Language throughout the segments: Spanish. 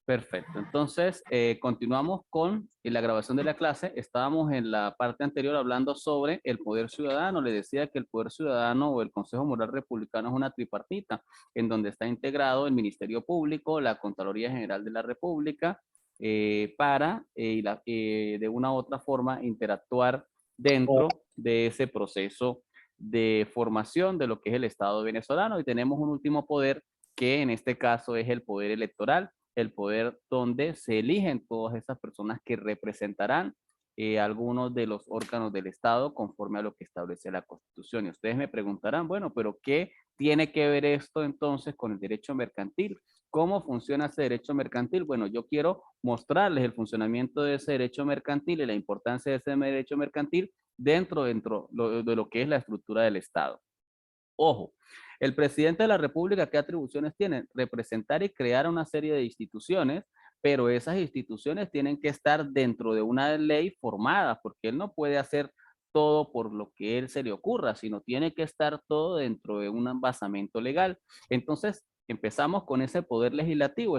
Perfecto. Entonces, continuamos con la grabación de la clase. Estábamos en la parte anterior hablando sobre el poder ciudadano. Le decía que el poder ciudadano o el Consejo Moral Republicano es una tripartita en donde está integrado el Ministerio Público, la Contraloría General de la República, para de una u otra forma interactuar dentro de ese proceso de formación de lo que es el Estado venezolano. Y tenemos un último poder que en este caso es el poder electoral, el poder donde se eligen todas esas personas que representarán algunos de los órganos del Estado conforme a lo que establece la Constitución. Y ustedes me preguntarán, bueno, pero ¿qué tiene que ver esto entonces con el derecho mercantil? ¿Cómo funciona ese derecho mercantil? Bueno, yo quiero mostrarles el funcionamiento de ese derecho mercantil y la importancia de ese derecho mercantil de lo que es la estructura del Estado. Ojo, el presidente de la República, ¿qué atribuciones tiene? Representar y crear una serie de instituciones, pero esas instituciones tienen que estar dentro de una ley formada, porque él no puede hacer todo por lo que él se le ocurra, sino tiene que estar todo dentro de un basamento legal. Entonces, empezamos con ese poder legislativo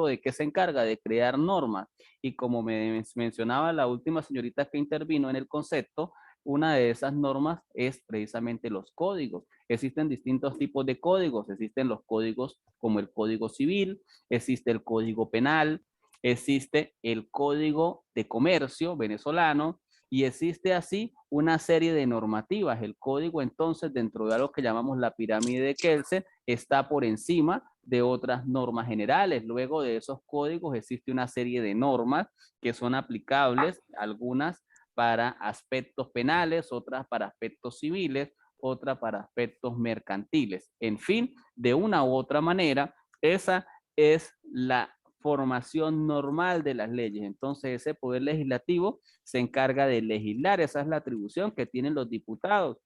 de qué se encarga de crear normas. Y como me mencionaba la última señorita que intervino en el concepto, una de esas normas es precisamente los códigos. Existen distintos tipos de códigos. Existen los códigos como el Código Civil, existe el Código Penal, existe el Código de Comercio venezolano y existe así una serie de normativas. El código entonces dentro de algo que llamamos la pirámide de Kelsen está por encima de otras normas generales. Luego de esos códigos existe una serie de normas que son aplicables, algunas para aspectos penales, otras para aspectos civiles, otras para aspectos mercantiles. En fin, de una u otra manera, esa es la formación normal de las leyes. Entonces, ese poder legislativo se encarga de legislar. Esa es la atribución que tienen los diputados,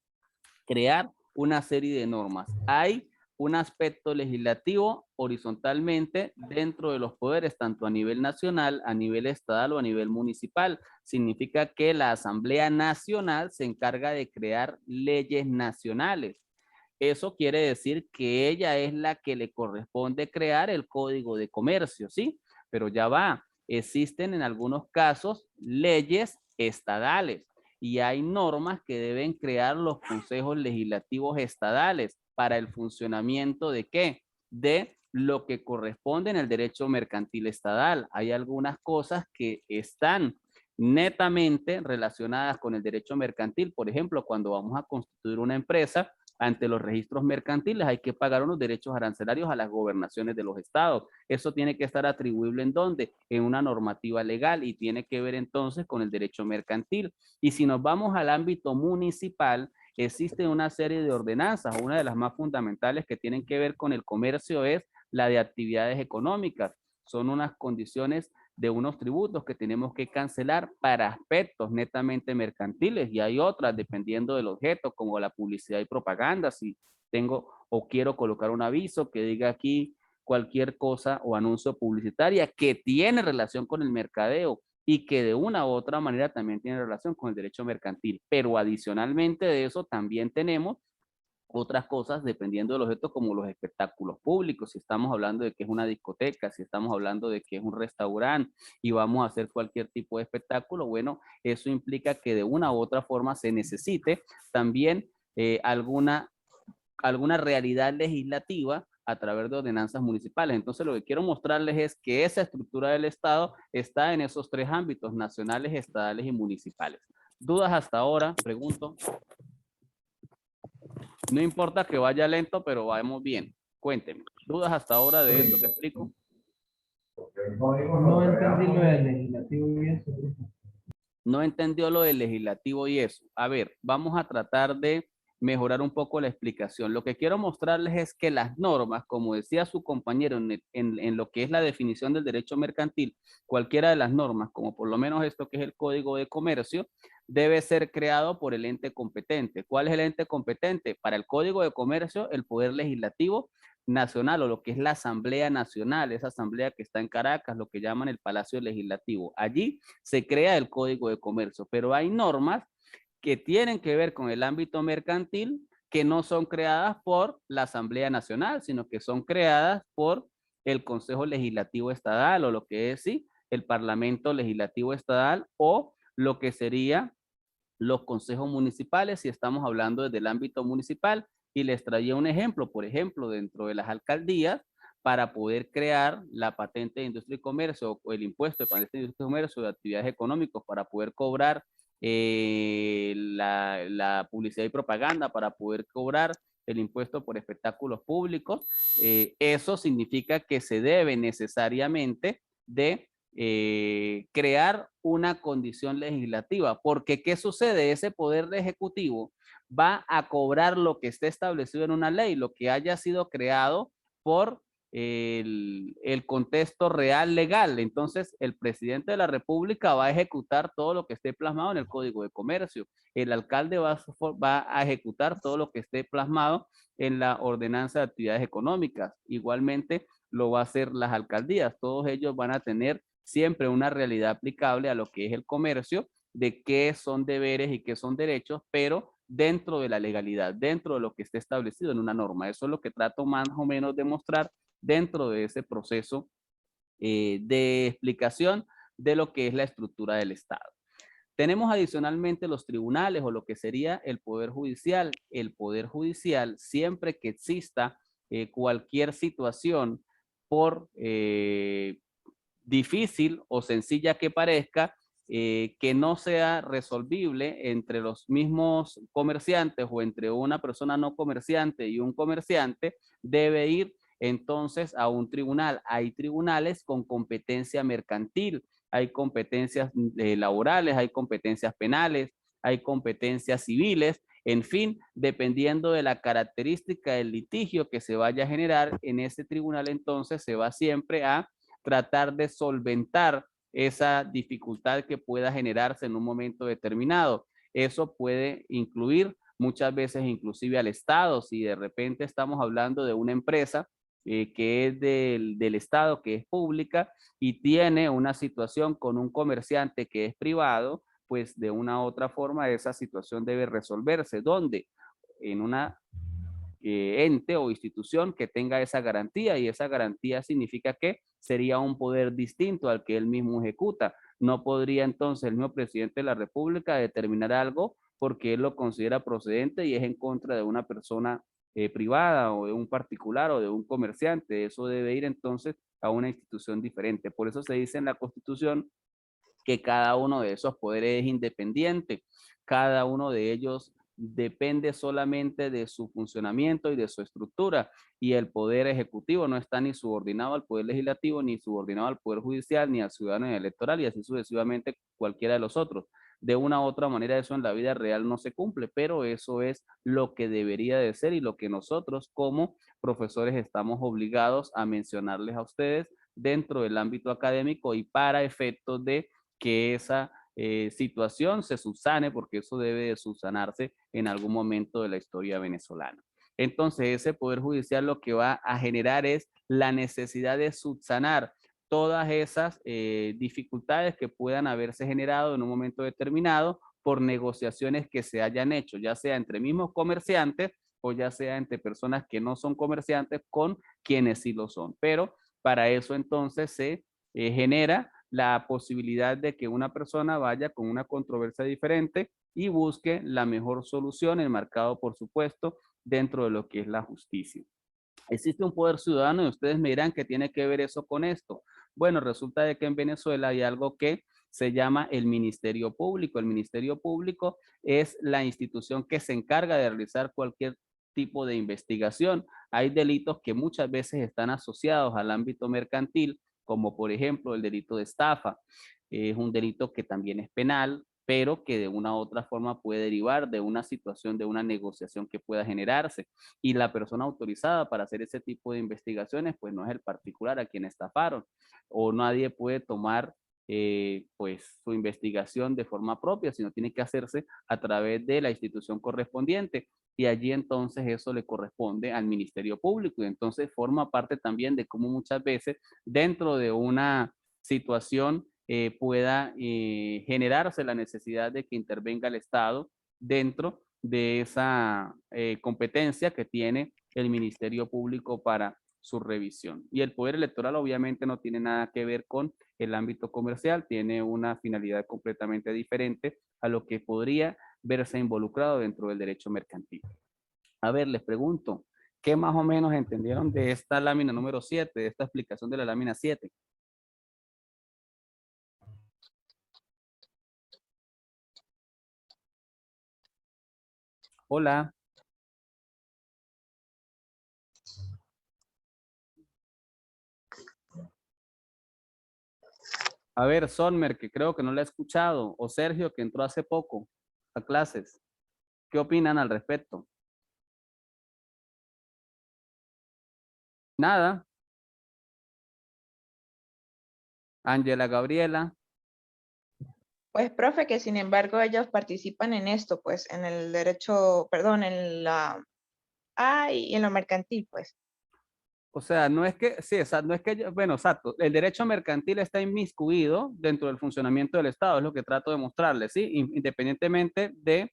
crear una serie de normas. Hay un aspecto legislativo horizontalmente dentro de los poderes, tanto a nivel nacional, a nivel estatal o a nivel municipal. Significa que la Asamblea Nacional se encarga de crear leyes nacionales. Eso quiere decir que ella es la que le corresponde crear el Código de Comercio, ¿sí? Pero ya va, existen en algunos casos leyes estadales y hay normas que deben crear los consejos legislativos estadales para el funcionamiento de ¿qué? De lo que corresponde en el derecho mercantil estadal. Hay algunas cosas que están netamente relacionadas con el derecho mercantil. Por ejemplo, cuando vamos a constituir una empresa, ante los registros mercantiles hay que pagar unos derechos arancelarios a las gobernaciones de los estados. Eso tiene que estar atribuible en dónde? En una normativa legal y tiene que ver entonces con el derecho mercantil. Y si nos vamos al ámbito municipal, existe una serie de ordenanzas. Una de las más fundamentales que tienen que ver con el comercio es la de actividades económicas. Son unas condiciones de unos tributos que tenemos que cancelar para aspectos netamente mercantiles y hay otras dependiendo del objeto como la publicidad y propaganda. Si tengo o quiero colocar un aviso que diga aquí cualquier cosa o anuncio publicitaria que tiene relación con el mercadeo y que de una u otra manera también tiene relación con el derecho mercantil. Pero adicionalmente de eso también tenemos otras cosas dependiendo del objeto como los espectáculos públicos, si estamos hablando de que es una discoteca, si estamos hablando de que es un restaurante y vamos a hacer cualquier tipo de espectáculo, bueno, eso implica que de una u otra forma se necesite también alguna realidad legislativa a través de ordenanzas municipales. Entonces, lo que quiero mostrarles es que esa estructura del Estado está en esos tres ámbitos, nacionales, estadales y municipales. ¿Dudas hasta ahora? Pregunto. No importa que vaya lento, pero vamos bien. Cuénteme. ¿Dudas hasta ahora de esto que explico? No entendí lo del legislativo y eso. No entendió lo del legislativo y eso. A ver, vamos a tratar de mejorar un poco la explicación. Lo que quiero mostrarles es que las normas, como decía su compañero en lo que es la definición del derecho mercantil, cualquiera de las normas, como por lo menos esto que es el Código de Comercio, debe ser creado por el ente competente. ¿Cuál es el ente competente? Para el Código de Comercio, el Poder Legislativo Nacional o lo que es la Asamblea Nacional, esa asamblea que está en Caracas, lo que llaman el Palacio Legislativo. Allí se crea el Código de Comercio, pero hay normas que tienen que ver con el ámbito mercantil que no son creadas por la Asamblea Nacional, sino que son creadas por el Consejo Legislativo Estatal o lo que es, sí, el Parlamento Legislativo Estatal o lo que sería los consejos municipales si estamos hablando desde el ámbito municipal. Y les traía un ejemplo, por ejemplo, dentro de las alcaldías, para poder crear la patente de industria y comercio o el impuesto de patente de industria y comercio de actividades económicas para poder cobrar la publicidad y propaganda, para poder cobrar el impuesto por espectáculos públicos. Eso significa que se debe necesariamente de crear una condición legislativa, porque ¿qué sucede? Ese poder ejecutivo va a cobrar lo que esté establecido en una ley, lo que haya sido creado por el contexto real legal. Entonces, el presidente de la República va a ejecutar todo lo que esté plasmado en el Código de Comercio. El alcalde va a ejecutar todo lo que esté plasmado en la Ordenanza de Actividades Económicas. Igualmente, lo va a hacer las alcaldías. Todos ellos van a tener siempre una realidad aplicable a lo que es el comercio, de qué son deberes y qué son derechos, pero dentro de la legalidad, dentro de lo que esté establecido en una norma. Eso es lo que trato más o menos de mostrar dentro de ese proceso de explicación de lo que es la estructura del Estado. Tenemos adicionalmente los tribunales o lo que sería el Poder Judicial. El Poder Judicial, siempre que exista cualquier situación por difícil o sencilla que parezca, que no sea resolvible entre los mismos comerciantes o entre una persona no comerciante y un comerciante, debe ir entonces a un tribunal. Hay tribunales con competencia mercantil, hay competencias laborales, hay competencias penales, hay competencias civiles, en fin, dependiendo de la característica del litigio que se vaya a generar en ese tribunal, entonces se va siempre a tratar de solventar esa dificultad que pueda generarse en un momento determinado. Eso puede incluir muchas veces inclusive al Estado. Si de repente estamos hablando de una empresa que es del Estado, que es pública y tiene una situación con un comerciante que es privado, pues de una u otra forma esa situación debe resolverse. ¿Dónde? En una ente o institución que tenga esa garantía, y esa garantía significa que sería un poder distinto al que él mismo ejecuta. No podría entonces el mismo presidente de la República determinar algo porque él lo considera procedente y es en contra de una persona privada o de un particular o de un comerciante. Eso debe ir entonces a una institución diferente. Por eso se dice en la Constitución que cada uno de esos poderes es independiente, cada uno de ellos depende solamente de su funcionamiento y de su estructura, y el poder ejecutivo no está ni subordinado al poder legislativo, ni subordinado al poder judicial, ni al ciudadano electoral, y así sucesivamente cualquiera de los otros. De una u otra manera eso en la vida real no se cumple, pero eso es lo que debería de ser y lo que nosotros como profesores estamos obligados a mencionarles a ustedes dentro del ámbito académico y para efectos de que esa situación se subsane, porque eso debe de subsanarse en algún momento de la historia venezolana. Entonces, ese Poder Judicial lo que va a generar es la necesidad de subsanar todas esas dificultades que puedan haberse generado en un momento determinado por negociaciones que se hayan hecho, ya sea entre mismos comerciantes o ya sea entre personas que no son comerciantes con quienes sí lo son. Pero para eso entonces se genera la posibilidad de que una persona vaya con una controversia diferente y busque la mejor solución, enmarcado, por supuesto, dentro de lo que es la justicia. Existe un poder ciudadano y ustedes me dirán que tiene que ver eso con esto. Bueno, resulta de que en Venezuela hay algo que se llama el Ministerio Público. El Ministerio Público es la institución que se encarga de realizar cualquier tipo de investigación. Hay delitos que muchas veces están asociados al ámbito mercantil, como por ejemplo el delito de estafa. Es un delito que también es penal, pero que de una u otra forma puede derivar de una situación, de una negociación que pueda generarse. Y la persona autorizada para hacer ese tipo de investigaciones, pues no es el particular a quien estafaron, o nadie puede tomar pues su investigación de forma propia, sino tiene que hacerse a través de la institución correspondiente, y allí entonces eso le corresponde al Ministerio Público, y entonces forma parte también de cómo muchas veces dentro de una situación pueda generarse la necesidad de que intervenga el Estado dentro de esa competencia que tiene el Ministerio Público para su revisión. Y el poder electoral obviamente no tiene nada que ver con el ámbito comercial, tiene una finalidad completamente diferente a lo que podría verse involucrado dentro del derecho mercantil. A ver, les pregunto, ¿qué más o menos entendieron de esta lámina número 7, de esta explicación de la lámina 7? Hola. A ver, Sonmer, que creo que no la he escuchado, o Sergio, que entró hace poco a clases. ¿Qué opinan al respecto? Nada. Ángela Gabriela. Pues, profe, que sin embargo ellos participan en esto, pues, en el derecho, perdón, en la, y en lo mercantil, pues. O sea, no es que, sí, exacto, no es que, bueno, exacto, el derecho mercantil está inmiscuido dentro del funcionamiento del Estado, es lo que trato de mostrarles, ¿sí? Independientemente de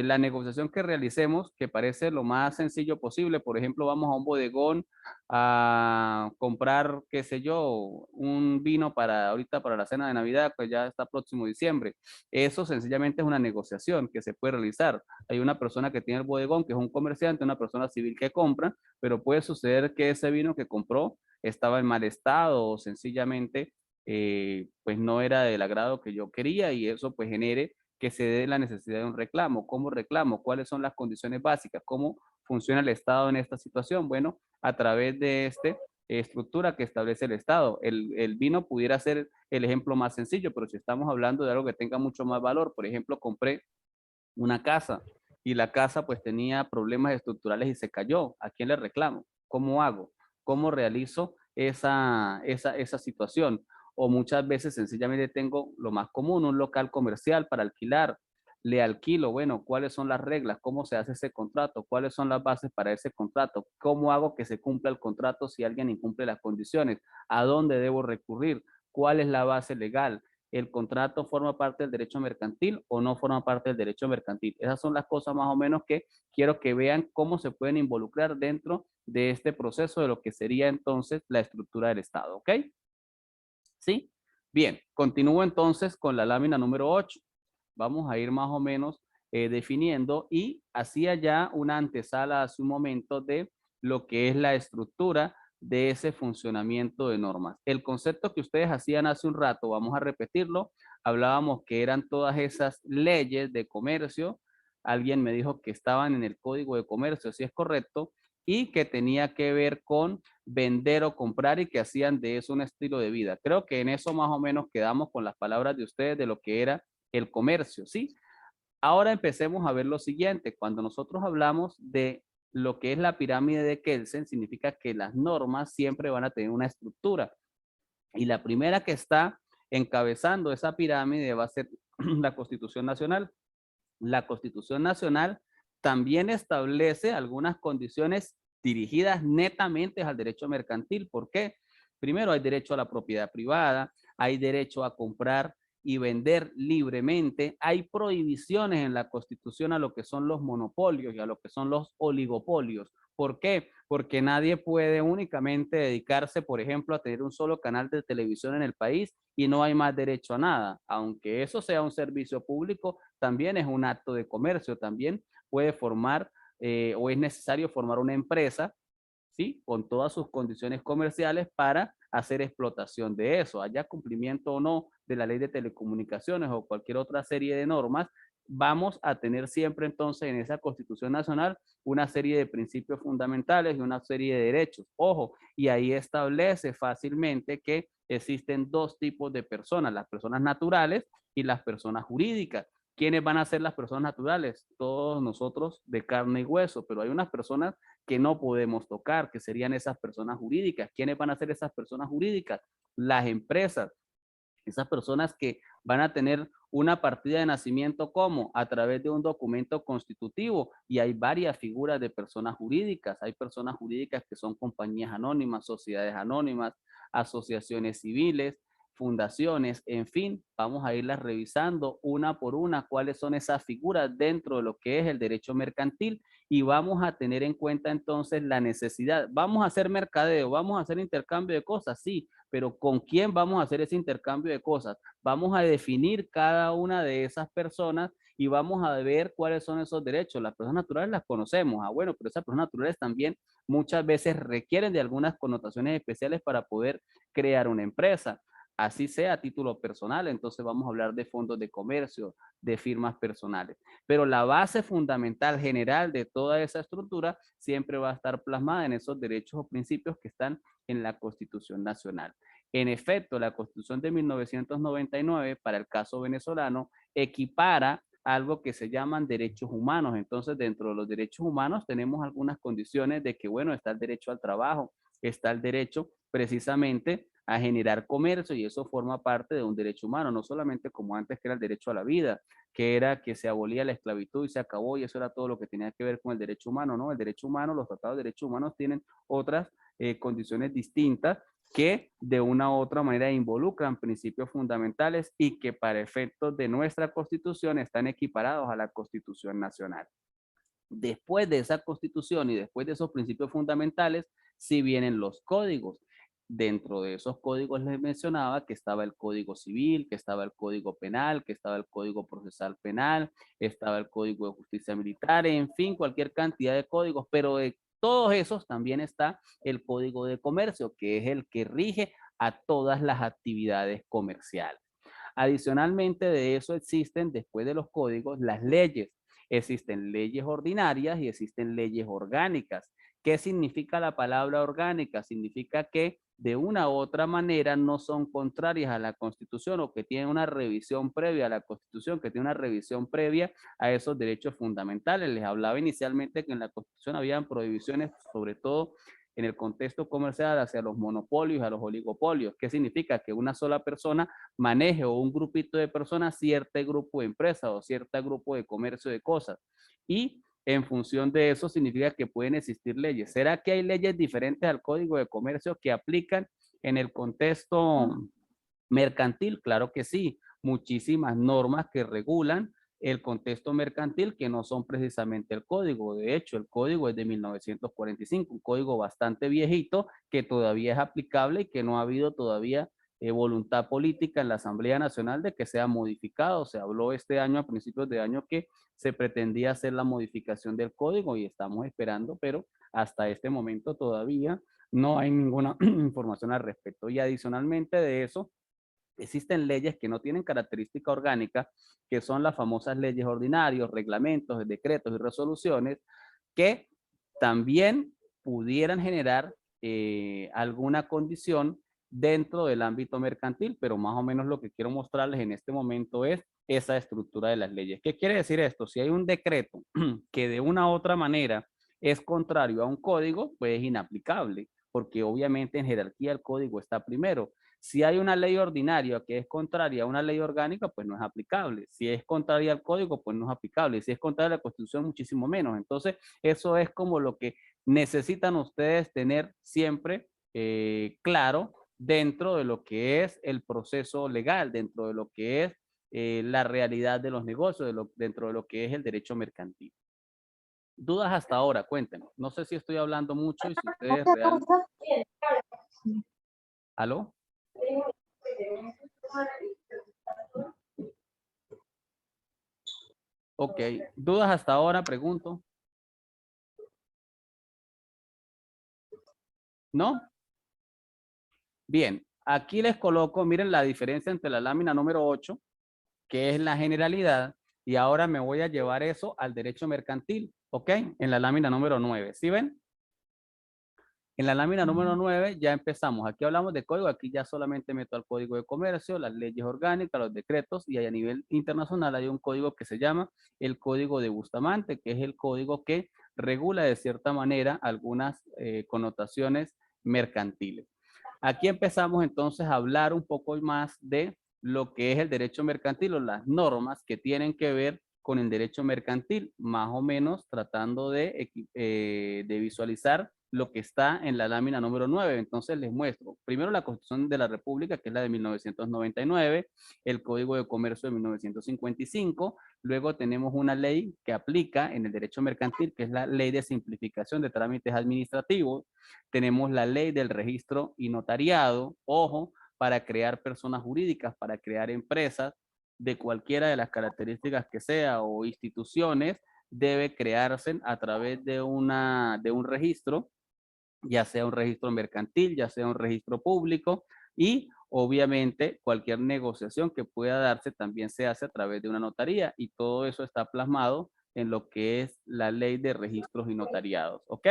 la negociación que realicemos, que parece lo más sencillo posible. Por ejemplo, vamos a un bodegón a comprar, qué sé yo, un vino para ahorita para la cena de Navidad, pues ya está próximo diciembre. Eso sencillamente es una negociación que se puede realizar. Hay una persona que tiene el bodegón, que es un comerciante, una persona civil que compra, pero puede suceder que ese vino que compró estaba en mal estado o sencillamente pues no era del agrado que yo quería y eso pues genere que se dé la necesidad de un reclamo. ¿Cómo reclamo? ¿Cuáles son las condiciones básicas? ¿Cómo funciona el Estado en esta situación? Bueno, a través de esta estructura que establece el Estado. El vino pudiera ser el ejemplo más sencillo, pero si estamos hablando de algo que tenga mucho más valor, por ejemplo, compré una casa y la casa pues tenía problemas estructurales y se cayó. ¿A quién le reclamo? ¿Cómo hago? ¿Cómo realizo esa situación? O muchas veces sencillamente tengo lo más común, un local comercial para alquilar. Le alquilo, bueno, ¿cuáles son las reglas? ¿Cómo se hace ese contrato? ¿Cuáles son las bases para ese contrato? ¿Cómo hago que se cumpla el contrato si alguien incumple las condiciones? ¿A dónde debo recurrir? ¿Cuál es la base legal? ¿El contrato forma parte del derecho mercantil o no forma parte del derecho mercantil? Esas son las cosas más o menos que quiero que vean cómo se pueden involucrar dentro de este proceso de lo que sería entonces la estructura del Estado, ¿ok? ¿Sí? Bien, continúo entonces con la lámina número 8. Vamos a ir más o menos definiendo y hacía ya una antesala hace un momento de lo que es la estructura de ese funcionamiento de normas. El concepto que ustedes hacían hace un rato, vamos a repetirlo, hablábamos que eran todas esas leyes de comercio, alguien me dijo que estaban en el Código de Comercio, si es correcto, y que tenía que ver con vender o comprar y que hacían de eso un estilo de vida. Creo que en eso más o menos quedamos con las palabras de ustedes de lo que era el comercio, ¿sí? Ahora empecemos a ver lo siguiente. Cuando nosotros hablamos de lo que es la pirámide de Kelsen, significa que las normas siempre van a tener una estructura. Y la primera que está encabezando esa pirámide va a ser la Constitución Nacional. La Constitución Nacional también establece algunas condiciones dirigidas netamente al derecho mercantil. ¿Por qué? Primero, hay derecho a la propiedad privada, hay derecho a comprar y vender libremente. Hay prohibiciones en la Constitución a lo que son los monopolios y a lo que son los oligopolios. ¿Por qué? Porque nadie puede únicamente dedicarse, por ejemplo, a tener un solo canal de televisión en el país y no hay más derecho a nada. Aunque eso sea un servicio público, también es un acto de comercio, también puede formar o es necesario formar una empresa, ¿sí? Con todas sus condiciones comerciales para hacer explotación de eso, haya cumplimiento o no de la ley de telecomunicaciones o cualquier otra serie de normas, vamos a tener siempre entonces en esa Constitución Nacional una serie de principios fundamentales y una serie de derechos. Ojo, y ahí establece fácilmente que existen dos tipos de personas, las personas naturales y las personas jurídicas. ¿Quiénes van a ser las personas naturales? Todos nosotros de carne y hueso, pero hay unas personas que no podemos tocar, que serían esas personas jurídicas. ¿Quiénes van a ser esas personas jurídicas? Las empresas, esas personas que van a tener una partida de nacimiento como a través de un documento constitutivo y hay varias figuras de personas jurídicas. Hay personas jurídicas que son compañías anónimas, sociedades anónimas, asociaciones civiles, fundaciones, en fin, vamos a irlas revisando una por una cuáles son esas figuras dentro de lo que es el derecho mercantil y vamos a tener en cuenta entonces la necesidad. Vamos a hacer mercadeo, vamos a hacer intercambio de cosas, sí, pero ¿con quién vamos a hacer ese intercambio de cosas? Vamos a definir cada una de esas personas y vamos a ver cuáles son esos derechos. Las personas naturales las conocemos, bueno, pero esas personas naturales también muchas veces requieren de algunas connotaciones especiales para poder crear una empresa, así sea a título personal. Entonces vamos a hablar de fondos de comercio, de firmas personales. Pero la base fundamental general de toda esa estructura siempre va a estar plasmada en esos derechos o principios que están en la Constitución Nacional. En efecto, la Constitución de 1999, para el caso venezolano, equipara algo que se llaman derechos humanos. Entonces, dentro de los derechos humanos tenemos algunas condiciones de que, bueno, está el derecho al trabajo, está el derecho precisamente a generar comercio, y eso forma parte de un derecho humano, no solamente como antes, que era el derecho a la vida, que era que se abolía la esclavitud y se acabó, y eso era todo lo que tenía que ver con el derecho humano, ¿no? El derecho humano, los tratados de derechos humanos tienen otras condiciones distintas que de una u otra manera involucran principios fundamentales y que para efectos de nuestra Constitución están equiparados a la Constitución Nacional. Después de esa Constitución y después de esos principios fundamentales, sí vienen los códigos. Dentro de esos códigos les mencionaba que estaba el Código Civil, que estaba el Código Penal, que estaba el Código Procesal Penal, estaba el Código de Justicia Militar, en fin, cualquier cantidad de códigos, pero de todos esos también está el Código de Comercio, que es el que rige a todas las actividades comerciales. Adicionalmente de eso existen, después de los códigos, las leyes. Existen leyes ordinarias y existen leyes orgánicas. ¿Qué significa la palabra orgánica? Significa que de una u otra manera no son contrarias a la Constitución, o que tienen una revisión previa a la Constitución, que tiene una revisión previa a esos derechos fundamentales. Les hablaba inicialmente que en la Constitución habían prohibiciones, sobre todo en el contexto comercial, hacia los monopolios, a los oligopolios. ¿Qué significa? Que una sola persona maneje, o un grupito de personas, cierto grupo de empresas o cierto grupo de comercio de cosas. Y en función de eso significa que pueden existir leyes. ¿Será que hay leyes diferentes al Código de Comercio que aplican en el contexto mercantil? Claro que sí. Muchísimas normas que regulan el contexto mercantil que no son precisamente el código. De hecho, el código es de 1945, un código bastante viejito que todavía es aplicable y que no ha habido todavía voluntad política en la Asamblea Nacional de que sea modificado. Se habló este año, a principios de año, que se pretendía hacer la modificación del código y estamos esperando, pero hasta este momento todavía no hay ninguna información al respecto. Y adicionalmente de eso, existen leyes que no tienen característica orgánica, que son las famosas leyes ordinarias, reglamentos, decretos y resoluciones, que también pudieran generar alguna condición dentro del ámbito mercantil, pero más o menos lo que quiero mostrarles en este momento es esa estructura de las leyes. ¿Qué quiere decir esto? Si hay un decreto que de una u otra manera es contrario a un código, pues es inaplicable, porque obviamente en jerarquía el código está primero. Si hay una ley ordinaria que es contraria a una ley orgánica, pues no es aplicable. Si es contraria al código, pues no es aplicable. Si es contraria a la Constitución, muchísimo menos. Entonces, eso es como lo que necesitan ustedes tener siempre claro dentro de lo que es el proceso legal, dentro de lo que es la realidad de los negocios, dentro de lo que es el derecho mercantil. ¿Dudas hasta ahora? Cuéntenme. No sé si estoy hablando mucho y si ustedes realmente... ¿Aló? Ok. ¿Dudas hasta ahora? Pregunto. ¿No? Bien. Aquí les coloco, miren la diferencia entre la lámina número 8, que es la generalidad, y ahora me voy a llevar eso al derecho mercantil, ¿ok? En la lámina número 9. ¿Sí ven? En la lámina número 9 ya empezamos. Aquí hablamos de código, aquí ya solamente meto al Código de Comercio, las leyes orgánicas, los decretos, y a nivel internacional hay un código que se llama el Código de Bustamante, que es el código que regula de cierta manera algunas connotaciones mercantiles. Aquí empezamos entonces a hablar un poco más de lo que es el derecho mercantil, o las normas que tienen que ver con el derecho mercantil, más o menos tratando de visualizar lo que está en la lámina número 9. Entonces les muestro primero la Constitución de la República, que es la de 1999, el Código de Comercio de 1955, luego tenemos una ley que aplica en el derecho mercantil, que es la Ley de Simplificación de Trámites Administrativos, tenemos la Ley del Registro y Notariado, ojo, para crear personas jurídicas, para crear empresas de cualquiera de las características que sea o instituciones, debe crearse a través de un registro, ya sea un registro mercantil, ya sea un registro público, y obviamente cualquier negociación que pueda darse también se hace a través de una notaría, y todo eso está plasmado en lo que es la ley de registros y notariados, ¿ok?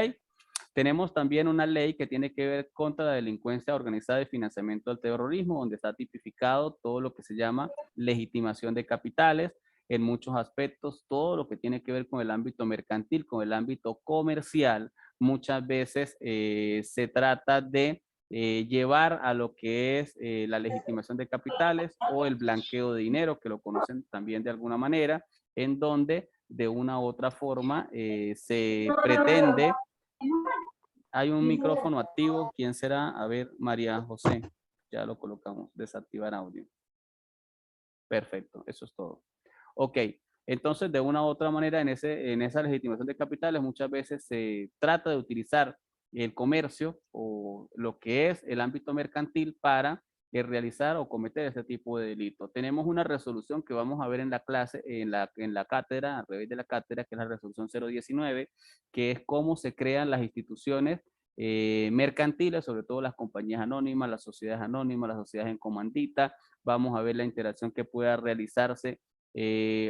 Tenemos también una ley que tiene que ver contra la delincuencia organizada y financiamiento del terrorismo, donde está tipificado todo lo que se llama legitimación de capitales, en muchos aspectos, todo lo que tiene que ver con el ámbito mercantil, con el ámbito comercial, muchas veces se trata de llevar a lo que es la legitimación de capitales o el blanqueo de dinero, que lo conocen también de alguna manera, en donde de una u otra forma se pretende. Hay un micrófono activo. ¿Quién será? A ver, María José. Ya lo colocamos. Desactivar audio. Perfecto, eso es todo. Ok, entonces de una u otra manera en esa legitimación de capitales muchas veces se trata de utilizar el comercio o lo que es el ámbito mercantil para realizar o cometer ese tipo de delito. Tenemos una resolución que vamos a ver en la clase, en la cátedra, a través de la cátedra, que es la resolución 019, que es cómo se crean las instituciones mercantiles, sobre todo las compañías anónimas, las sociedades en comandita. Vamos a ver la interacción que pueda realizarse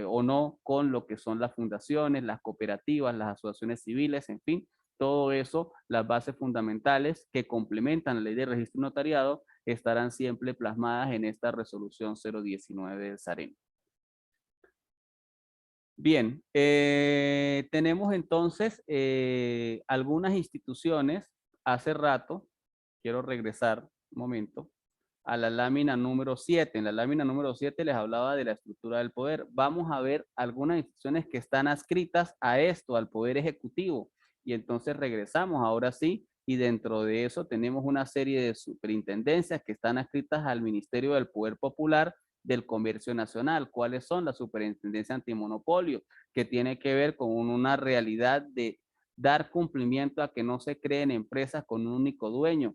o no con lo que son las fundaciones, las cooperativas, las asociaciones civiles, en fin, todo eso, las bases fundamentales que complementan la ley de registro notariado estarán siempre plasmadas en esta resolución 019 del SAREN. Bien, tenemos entonces algunas instituciones. Hace rato, quiero regresar un momento a la lámina número 7. En la lámina número 7 les hablaba de la estructura del poder. Vamos a ver algunas instituciones que están adscritas a esto, al poder ejecutivo. Y entonces regresamos ahora sí, y dentro de eso tenemos una serie de superintendencias que están adscritas al Ministerio del Poder Popular del Comercio Nacional. ¿Cuáles son? La Superintendencia Antimonopolio, que tiene que ver con una realidad de dar cumplimiento a que no se creen empresas con un único dueño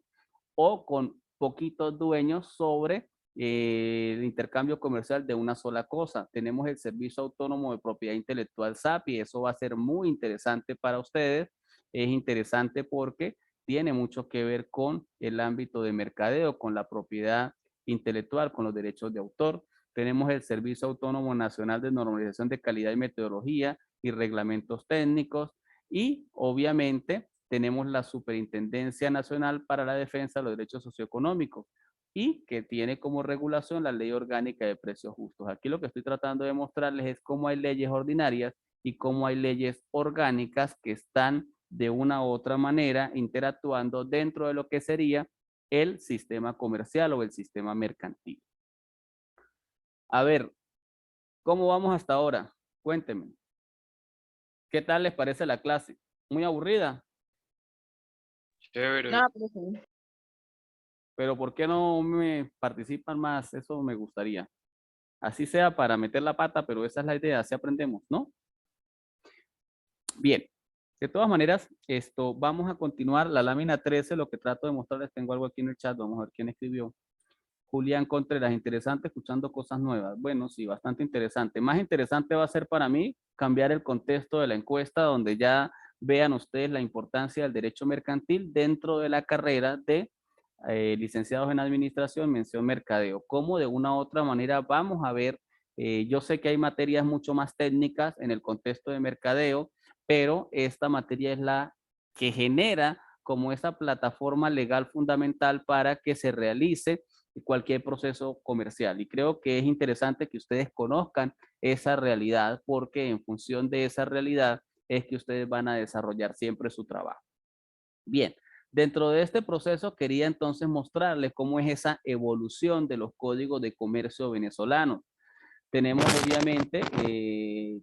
o con poquitos dueños sobre el intercambio comercial de una sola cosa. Tenemos el Servicio Autónomo de Propiedad Intelectual SAPI, eso va a ser muy interesante para ustedes. Es interesante porque tiene mucho que ver con el ámbito de mercadeo, con la propiedad intelectual, con los derechos de autor. Tenemos el Servicio Autónomo Nacional de Normalización de Calidad y Metodología y Reglamentos Técnicos, y obviamente tenemos la Superintendencia Nacional para la Defensa de los Derechos Socioeconómicos, y que tiene como regulación la Ley Orgánica de Precios Justos. Aquí lo que estoy tratando de mostrarles es cómo hay leyes ordinarias y cómo hay leyes orgánicas que están de una u otra manera interactuando dentro de lo que sería el sistema comercial o el sistema mercantil. A ver, ¿cómo vamos hasta ahora? Cuéntenme. ¿Qué tal les parece la clase? ¿Muy aburrida? Chévere. No, pero sí. Pero ¿por qué no me participan más? Eso me gustaría. Así sea para meter la pata, pero esa es la idea, así aprendemos, ¿no? Bien. De todas maneras, vamos a continuar la lámina 13, lo que trato de mostrarles, tengo algo aquí en el chat, vamos a ver quién escribió. Julián Contreras, interesante escuchando cosas nuevas. Bueno, sí, bastante interesante. Más interesante va a ser para mí cambiar el contexto de la encuesta, donde ya vean ustedes la importancia del derecho mercantil dentro de la carrera de licenciados en administración, mención mercadeo. Cómo de una u otra manera vamos a ver, yo sé que hay materias mucho más técnicas en el contexto de mercadeo, pero esta materia es la que genera como esa plataforma legal fundamental para que se realice cualquier proceso comercial. Y creo que es interesante que ustedes conozcan esa realidad, porque en función de esa realidad es que ustedes van a desarrollar siempre su trabajo. Bien, dentro de este proceso quería entonces mostrarles cómo es esa evolución de los códigos de comercio venezolanos. tenemos obviamente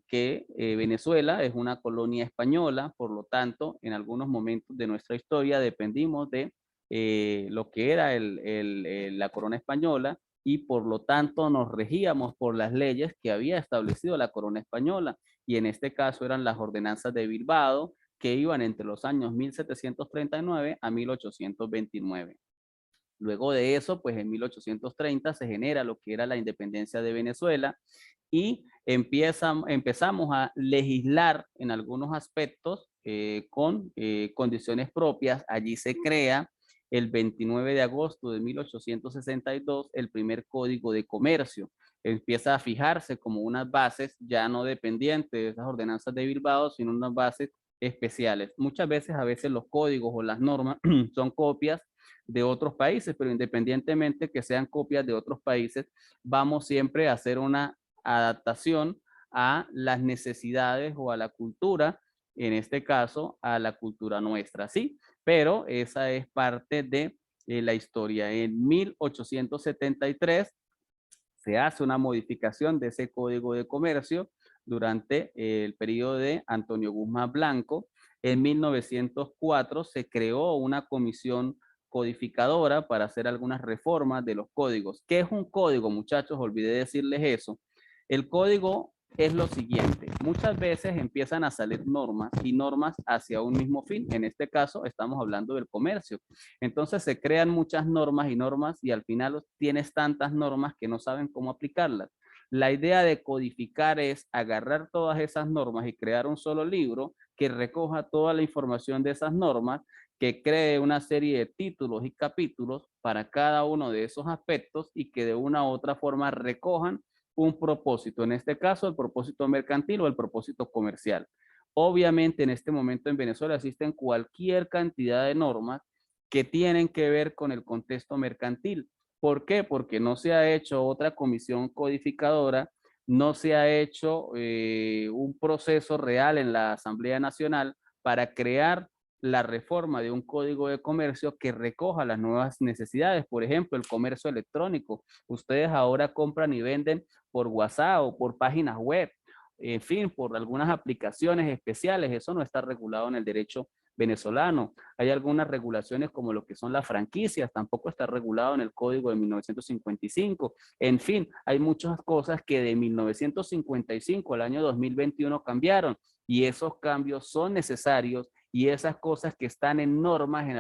que Venezuela es una colonia española, por lo tanto, en algunos momentos de nuestra historia dependimos de lo que era la corona española y por lo tanto nos regíamos por las leyes que había establecido la corona española. Y en este caso eran las ordenanzas de Bilbao, que iban entre los años 1739 a 1829. Luego de eso, pues en 1830 se genera lo que era la independencia de Venezuela y empezamos a legislar en algunos aspectos con condiciones propias. Allí se crea el 29 de agosto de 1862 el primer Código de Comercio. Empieza a fijarse como unas bases ya no dependientes de esas ordenanzas de Bilbao, sino unas bases especiales. Muchas veces, a veces los códigos o las normas son copias de otros países, pero independientemente que sean copias de otros países, vamos siempre a hacer una adaptación a las necesidades o a la cultura, en este caso a la cultura nuestra, ¿sí? Pero esa es parte de la historia. En 1873 se hace una modificación de ese Código de Comercio durante el periodo de Antonio Guzmán Blanco. En 1904 se creó una comisión codificadora para hacer algunas reformas de los códigos. ¿Qué es un código, muchachos? Olvidé decirles eso. El código es lo siguiente. Muchas veces empiezan a salir normas y normas hacia un mismo fin. En este caso estamos hablando del comercio. Entonces se crean muchas normas y al final tienes tantas normas que no saben cómo aplicarlas. La idea de codificar es agarrar todas esas normas y crear un solo libro que recoja toda la información de esas normas, que cree una serie de títulos y capítulos para cada uno de esos aspectos y que de una u otra forma recojan un propósito, en este caso el propósito mercantil o el propósito comercial. Obviamente en este momento en Venezuela existen cualquier cantidad de normas que tienen que ver con el contexto mercantil. ¿Por qué? Porque no se ha hecho otra comisión codificadora, no se ha hecho un proceso real en la Asamblea Nacional para crear la reforma de un código de comercio que recoja las nuevas necesidades. Por ejemplo, el comercio electrónico. Ustedes ahora compran y venden por WhatsApp o por páginas web, en fin, por algunas aplicaciones especiales. Eso no está regulado en el derecho venezolano. Hay algunas regulaciones como lo que son las franquicias, tampoco está regulado en el Código de 1955. En fin, hay muchas cosas que de 1955 al año 2021 cambiaron y esos cambios son necesarios y esas cosas que están en normas en